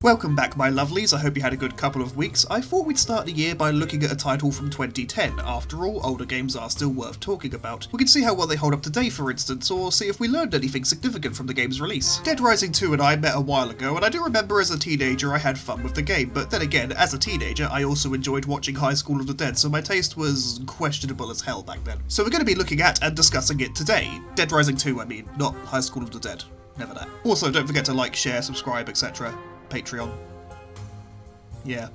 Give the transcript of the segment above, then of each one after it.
Welcome back, my lovelies. I hope you had a good couple of weeks. I thought we'd start the year by looking at a title from 2010. After all, older games are still worth talking about. We can see how well they hold up today, for instance, or see if we learned anything significant from the game's release. Dead Rising 2 and I met a while ago, and I do remember as a teenager I had fun with the game, but then again, as a teenager, I also enjoyed watching High School of the Dead, so my taste was questionable as hell back then. So we're going to be looking at and discussing it today. Dead Rising 2, I mean, not High School of the Dead. Never that. Also, don't forget to like, share, subscribe, etc. Patreon. Yeah.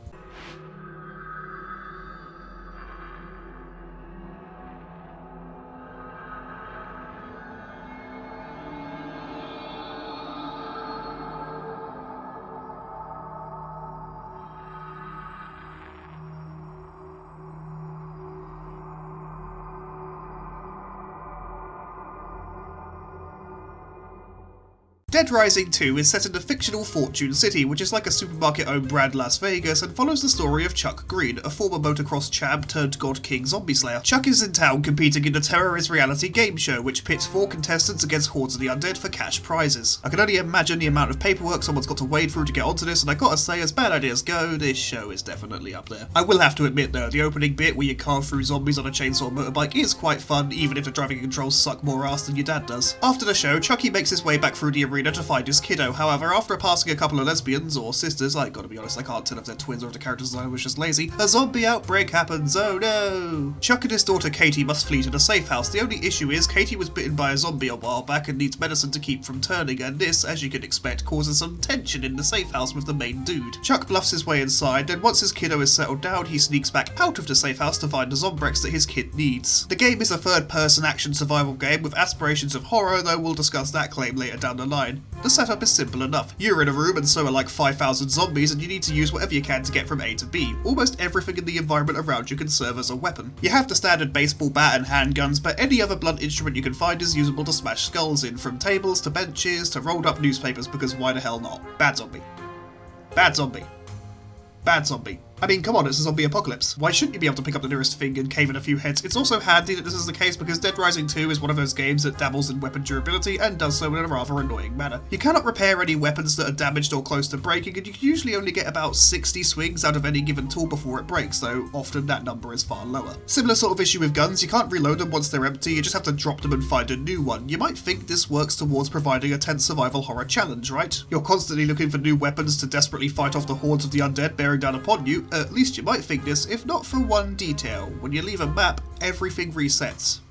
Dead Rising 2 is set in the fictional Fortune City, which is like a supermarket-owned brand Las Vegas, and follows the story of Chuck Green, a former motocross champ turned God King zombie slayer. Chuck is in town competing in a terrorist reality game show, which pits 4 contestants against hordes of the undead for cash prizes. I can only imagine the amount of paperwork someone's got to wade through to get onto this, and I gotta say, as bad ideas go, this show is definitely up there. I will have to admit though, the opening bit where you carve through zombies on a chainsaw motorbike is quite fun, even if the driving controls suck more ass than your dad does. After the show, Chucky makes his way back through the arena to find his kiddo. However, after passing a couple of lesbians, or sisters, I gotta be honest, I can't tell if they're twins or if the character design was just lazy, a zombie outbreak happens, oh no! Chuck and his daughter Katie must flee to the safe house. The only issue is Katie was bitten by a zombie a while back and needs medicine to keep from turning, and this, as you can expect, causes some tension in the safe house with the main dude. Chuck bluffs his way inside, then once his kiddo is settled down, he sneaks back out of the safe house to find the zombrex that his kid needs. The game is a third-person action survival game with aspirations of horror, though we'll discuss that claim later down the line. The setup is simple enough. You're in a room and so are like 5,000 zombies, and you need to use whatever you can to get from A to B. Almost everything in the environment around you can serve as a weapon. You have the standard baseball bat and handguns, but any other blunt instrument you can find is usable to smash skulls in, from tables to benches to rolled up newspapers, because why the hell not? Bad zombie. Bad zombie. Bad zombie. I mean, come on, it's a zombie apocalypse. Why shouldn't you be able to pick up the nearest thing and cave in a few heads? It's also handy that this is the case because Dead Rising 2 is one of those games that dabbles in weapon durability and does so in a rather annoying manner. You cannot repair any weapons that are damaged or close to breaking, and you can usually only get about 60 swings out of any given tool before it breaks, though often that number is far lower. Similar sort of issue with guns, you can't reload them once they're empty, you just have to drop them and find a new one. You might think this works towards providing a tense survival horror challenge, right? You're constantly looking for new weapons to desperately fight off the hordes of the undead bearing down upon you, at least you might think this, if not for one detail. When you leave a map, everything resets.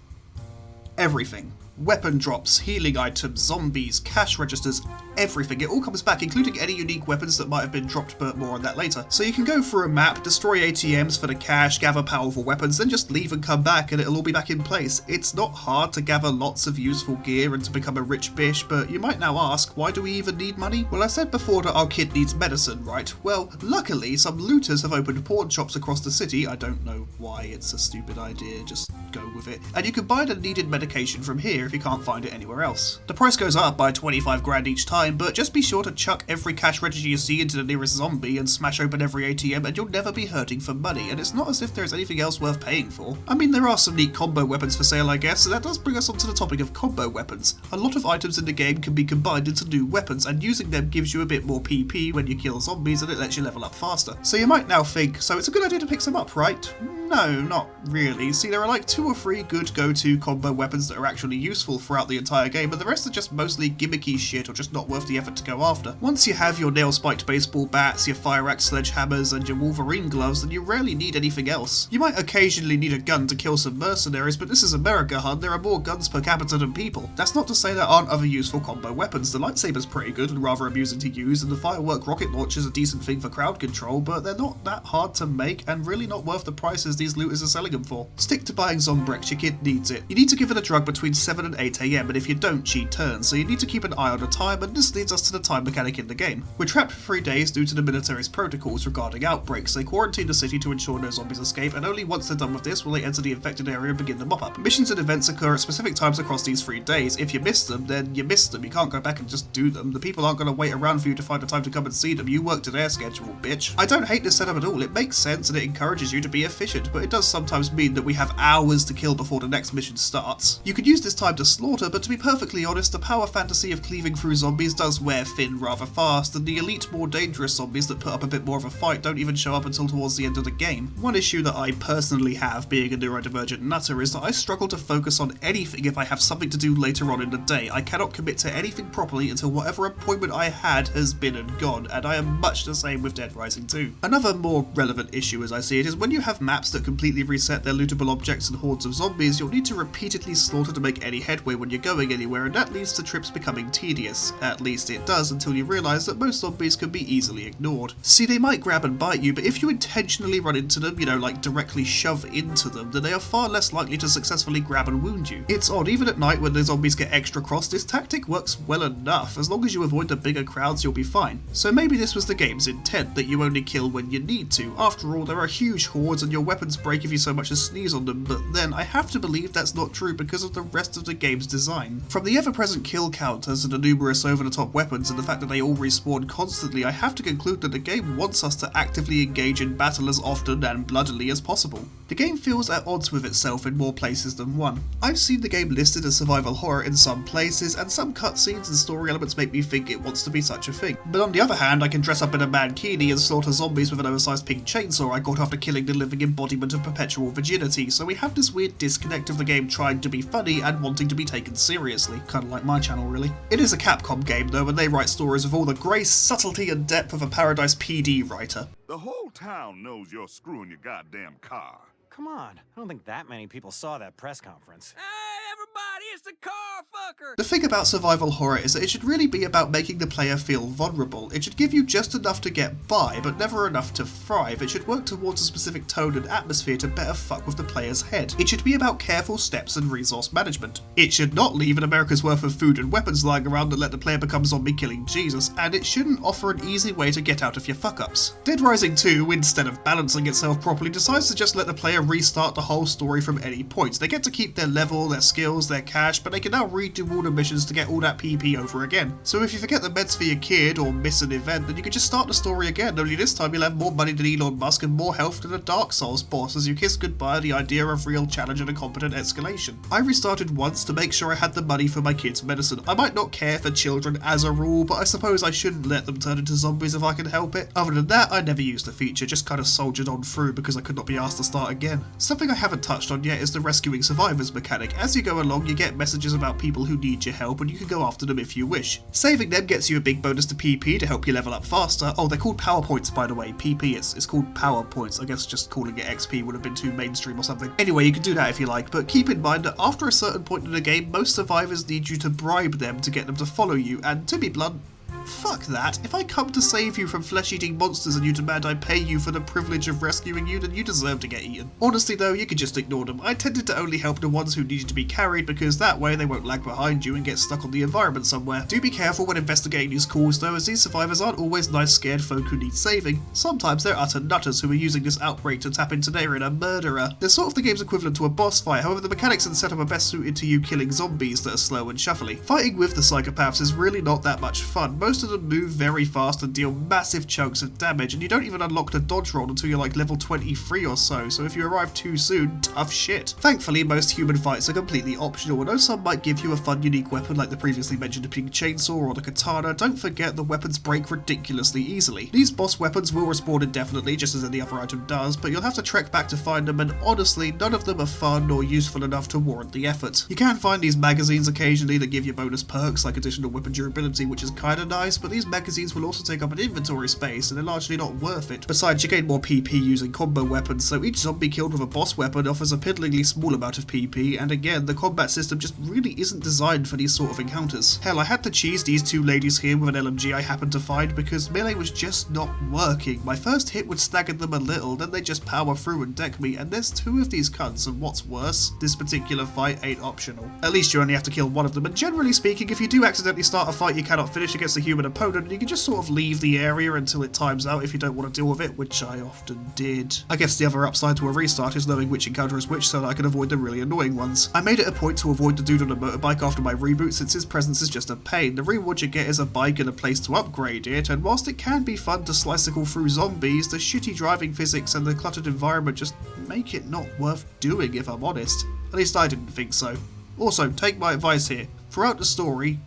Everything. Weapon drops, healing items, zombies, cash registers, everything. It all comes back, including any unique weapons that might have been dropped, but more on that later. So you can go through a map, destroy ATMs for the cash, gather powerful weapons, then just leave and come back and it'll all be back in place. It's not hard to gather lots of useful gear and to become a rich bish, but you might now ask, why do we even need money? Well, I said before that our kid needs medicine, right? Well, luckily some looters have opened pawn shops across the city. I don't know why, it's a stupid idea, just go with it. And you can buy the needed medication from here if you can't find it anywhere else. The price goes up by 25 grand each time, but just be sure to chuck every cash register you see into the nearest zombie and smash open every ATM and you'll never be hurting for money, and it's not as if there's anything else worth paying for. I mean, there are some neat combo weapons for sale, I guess, and that does bring us onto the topic of combo weapons. A lot of items in the game can be combined into new weapons, and using them gives you a bit more PP when you kill zombies and it lets you level up faster. So you might now think, so it's a good idea to pick some up, right? No, not really. See, there are like 2 or 3 good go-to combo weapons that are actually useful throughout the entire game, but the rest are just mostly gimmicky shit or just not worth the effort to go after. Once you have your nail-spiked baseball bats, your fire axe sledgehammers, and your Wolverine gloves, then you rarely need anything else. You might occasionally need a gun to kill some mercenaries, but this is America, hun. There are more guns per capita than people. That's not to say there aren't other useful combo weapons. The lightsaber's pretty good and rather amusing to use, and the firework rocket launcher's a decent thing for crowd control, but they're not that hard to make and really not worth the prices these looters are selling them for. Stick to buying Zombrex, your kid needs it. You need to give it a drug between 7 and 8 AM, and if you don't, she turns, so you need to keep an eye on the time, and this leads us to the time mechanic in the game. We're trapped for 3 days due to the military's protocols regarding outbreaks. They quarantine the city to ensure no zombies escape, and only once they're done with this will they enter the infected area and begin the mop-up. Missions and events occur at specific times across these 3 days. If you miss them, then you missed them. You can't go back and just do them. The people aren't going to wait around for you to find the time to come and see them. You work to their schedule, bitch. I don't hate this setup at all. It makes sense and it encourages you to be efficient. end, but it does sometimes mean that we have hours to kill before the next mission starts. You could use this time to slaughter, but to be perfectly honest, the power fantasy of cleaving through zombies does wear thin rather fast, and the elite, more dangerous zombies that put up a bit more of a fight don't even show up until towards the end of the game. One issue that I personally have, being a neurodivergent nutter, is that I struggle to focus on anything if I have something to do later on in the day. I cannot commit to anything properly until whatever appointment I had has been and gone, and I am much the same with Dead Rising 2. Another more relevant issue as I see it is when you have maps that completely reset their lootable objects and hordes of zombies, you'll need to repeatedly slaughter to make any headway when you're going anywhere, and that leads to trips becoming tedious. At least it does, until you realise that most zombies can be easily ignored. See, they might grab and bite you, but if you intentionally run into them, like directly shove into them, then they are far less likely to successfully grab and wound you. It's odd, even at night when the zombies get extra cross, this tactic works well enough. As long as you avoid the bigger crowds, you'll be fine. So maybe this was the game's intent, that you only kill when you need to. After all, there are huge hordes and your weapons break if you so much as sneeze on them, but then I have to believe that's not true because of the rest of the game's design. From the ever-present kill counters and the numerous over-the-top weapons and the fact that they all respawn constantly, I have to conclude that the game wants us to actively engage in battle as often and bloodily as possible. The game feels at odds with itself in more places than one. I've seen the game listed as survival horror in some places, and some cutscenes and story elements make me think it wants to be such a thing. But on the other hand, I can dress up in a mankini and slaughter zombies with an oversized pink chainsaw I got after killing the living embodiment of perpetual virginity, so we have this weird disconnect of the game trying to be funny and wanting to be taken seriously. Kinda like my channel, really. It is a Capcom game though, and they write stories with all the grace, subtlety and depth of a Paradise PD writer. The whole town knows you're screwing your goddamn car. Come on, I don't think that many people saw that press conference. Hey, everybody, it's the car fucker! The thing about survival horror is that it should really be about making the player feel vulnerable. It should give you just enough to get by, but never enough to thrive. It should work towards a specific tone and atmosphere to better fuck with the player's head. It should be about careful steps and resource management. It should not leave an America's worth of food and weapons lying around and let the player become zombie killing Jesus, and it shouldn't offer an easy way to get out of your fuck-ups. Dead Rising 2, instead of balancing itself properly, decides to just let the player restart the whole story from any point. They get to keep their level, their skills, their cash, but they can now redo all the missions to get all that PP over again. So if you forget the meds for your kid or miss an event, then you can just start the story again, only this time you'll have more money than Elon Musk and more health than a Dark Souls boss as you kiss goodbye the idea of real challenge and a competent escalation. I restarted once to make sure I had the money for my kid's medicine. I might not care for children as a rule, but I suppose I shouldn't let them turn into zombies if I can help it. Other than that, I never used the feature, just kind of soldiered on through because I could not be asked to start again. Something I haven't touched on yet is the rescuing survivors mechanic. As you go along, you get messages about people who need your help and you can go after them if you wish. Saving them gets you a big bonus to PP to help you level up faster. Oh, they're called power points, by the way. PP, it's called power points. I guess just calling it XP would have been too mainstream or something. Anyway, you can do that if you like, but keep in mind that after a certain point in the game, most survivors need you to bribe them to get them to follow you, and to be blunt, fuck that. If I come to save you from flesh-eating monsters and you demand I pay you for the privilege of rescuing you, then you deserve to get eaten. Honestly though, you could just ignore them. I tended to only help the ones who needed to be carried because that way they won't lag behind you and get stuck on the environment somewhere. Do be careful when investigating these calls though, as these survivors aren't always nice scared folk who need saving. Sometimes they're utter nutters who are using this outbreak to tap into their inner murderer. They're sort of the game's equivalent to a boss fight, however the mechanics and setup are best suited to you killing zombies that are slow and shuffly. Fighting with the psychopaths is really not that much fun. Most of them move very fast and deal massive chunks of damage, and you don't even unlock the dodge roll until you're like level 23 or so if you arrive too soon, tough shit. Thankfully, most human fights are completely optional, and though some might give you a fun unique weapon like the previously mentioned pink chainsaw or the katana, don't forget the weapons break ridiculously easily. These boss weapons will respawn indefinitely, just as any other item does, but you'll have to trek back to find them, and honestly, none of them are fun or useful enough to warrant the effort. You can find these magazines occasionally that give you bonus perks like additional weapon durability, which is kinda nice, but these magazines will also take up an inventory space and they're largely not worth it. Besides, you gain more PP using combo weapons, so each zombie killed with a boss weapon offers a piddlingly small amount of PP, and again, the combat system just really isn't designed for these sort of encounters. Hell, I had to cheese these two ladies here with an LMG I happened to find because melee was just not working. My first hit would stagger them a little, then they just power through and deck me, and there's two of these cunts, and what's worse, this particular fight ain't optional. At least you only have to kill one of them, and generally speaking, if you do accidentally start a fight you cannot finish against a human opponent, and you can just sort of leave the area until it times out if you don't want to deal with it, which I often did. I guess the other upside to a restart is knowing which encounter is which so that I can avoid the really annoying ones. I made it a point to avoid the dude on a motorbike after my reboot since his presence is just a pain. The reward you get is a bike and a place to upgrade it, and whilst it can be fun to slice-icle through zombies, the shitty driving physics and the cluttered environment just make it not worth doing, if I'm honest. At least I didn't think so. Also, take my advice here. Throughout the story...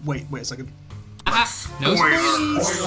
Wait a second. No spoilies!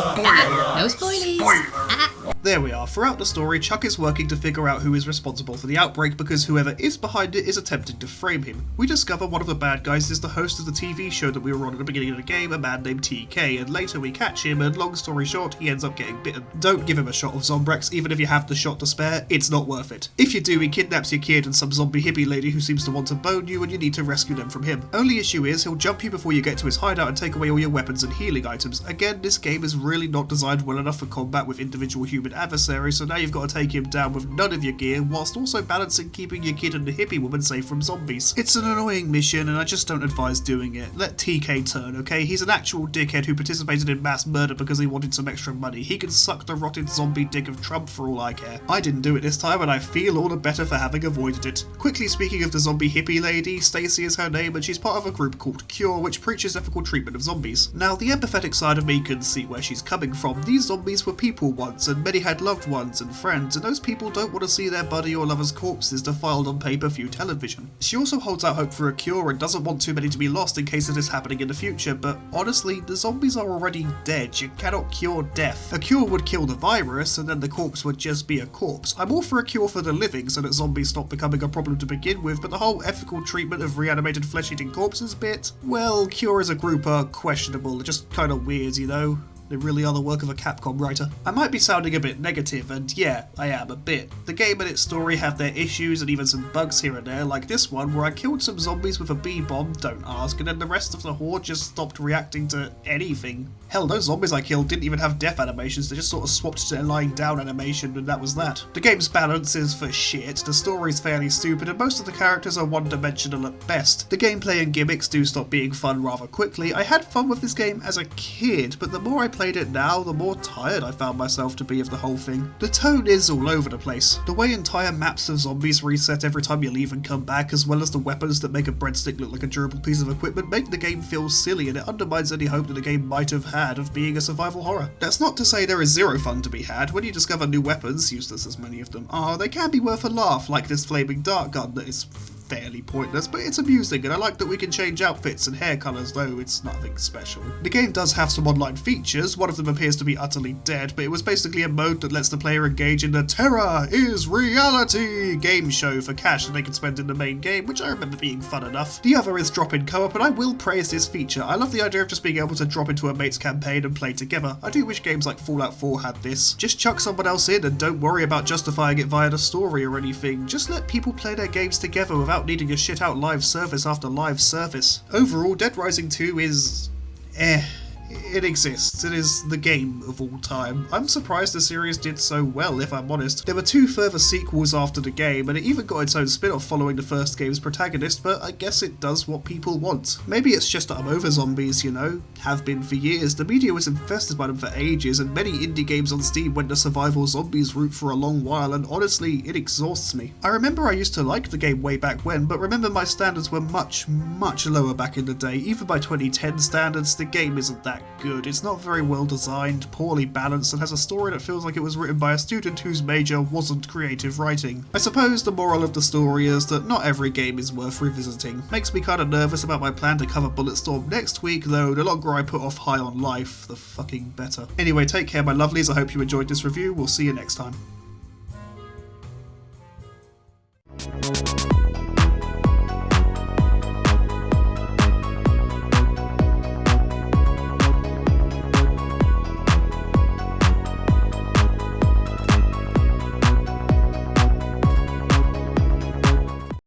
No spoilies! There we are. Throughout the story, Chuck is working to figure out who is responsible for the outbreak because whoever is behind it is attempting to frame him. We discover one of the bad guys is the host of the TV show that we were on at the beginning of the game, a man named TK, and later we catch him and long story short, he ends up getting bitten. Don't give him a shot of Zombrex, even if you have the shot to spare, it's not worth it. If you do, he kidnaps your kid and some zombie hippie lady who seems to want to bone you and you need to rescue them from him. Only issue is, he'll jump you before you get to his hideout and take away all your weapons and healing items. Again, this game is really not designed well enough for combat with individual human adversaries, so now you've got to take him down with none of your gear, whilst also balancing keeping your kid and the hippie woman safe from zombies. It's an annoying mission, and I just don't advise doing it. Let TK turn, okay? He's an actual dickhead who participated in mass murder because he wanted some extra money. He can suck the rotted zombie dick of Trump for all I care. I didn't do it this time, and I feel all the better for having avoided it. Quickly speaking of the zombie hippie lady, Stacy is her name, and she's part of a group called Cure, which preaches ethical treatment of zombies. Now, the empathetic side of me can see where she's coming from. These zombies were people once, and many had loved ones and friends, and those people don't want to see their buddy or lover's corpses defiled on pay-per-view television. She also holds out hope for a cure and doesn't want too many to be lost in case of this happening in the future, but honestly, the zombies are already dead. You cannot cure death. A cure would kill the virus, and then the corpse would just be a corpse. I'm all for a cure for the living so that zombies stop becoming a problem to begin with, but the whole ethical treatment of reanimated flesh-eating corpses bit? Well, Cure as a group are questionable. They're just kind of weird, you know? They really are the work of a Capcom writer. I might be sounding a bit negative, and yeah, I am a bit. The game and its story have their issues and even some bugs here and there, like this one where I killed some zombies with a bee-bomb, don't ask, and then the rest of the horde just stopped reacting to anything. Hell, those zombies I killed didn't even have death animations, they just sort of swapped to their lying down animation and that was that. The game's balance is for shit, the story's fairly stupid, and most of the characters are one-dimensional at best. The gameplay and gimmicks do stop being fun rather quickly. I had fun with this game as a kid, but the more I played it now, the more tired I found myself to be of the whole thing. The tone is all over the place. The way entire maps of zombies reset every time you leave and come back, as well as the weapons that make a breadstick look like a durable piece of equipment, make the game feel silly, and it undermines any hope that the game might have had of being a survival horror. That's not to say there is zero fun to be had. When you discover new weapons, useless as many of them are, they can be worth a laugh, like this flaming dart gun that is fairly pointless, but it's amusing, and I like that we can change outfits and hair colours, though it's nothing special. The game does have some online features. One of them appears to be utterly dead, but it was basically a mode that lets the player engage in the Terror is Reality game show for cash that they can spend in the main game, which I remember being fun enough. The other is drop-in co-op, and I will praise this feature. I love the idea of just being able to drop into a mate's campaign and play together. I do wish games like Fallout 4 had this. Just chuck someone else in and don't worry about justifying it via the story or anything. Just let people play their games together without needing a shit out live service after live service. Overall, Dead Rising 2 is it exists. It is the game of all time. I'm surprised the series did so well, if I'm honest. There were 2 further sequels after the game, and it even got its own spin-off following the first game's protagonist, but I guess it does what people want. Maybe it's just that I'm over zombies, you know? Have been for years. The media was infested by them for ages, and many indie games on Steam went the survival zombies route for a long while, and honestly, it exhausts me. I remember I used to like the game way back when, but remember my standards were much, much lower back in the day. Even by 2010 standards, the game isn't that good. It's not very well designed, poorly balanced, and has a story that feels like it was written by a student whose major wasn't creative writing. I suppose the moral of the story is that not every game is worth revisiting. Makes me kinda nervous about my plan to cover Bulletstorm next week, though the longer I put off High on Life, the fucking better. Anyway, take care my lovelies, I hope you enjoyed this review, we'll see you next time.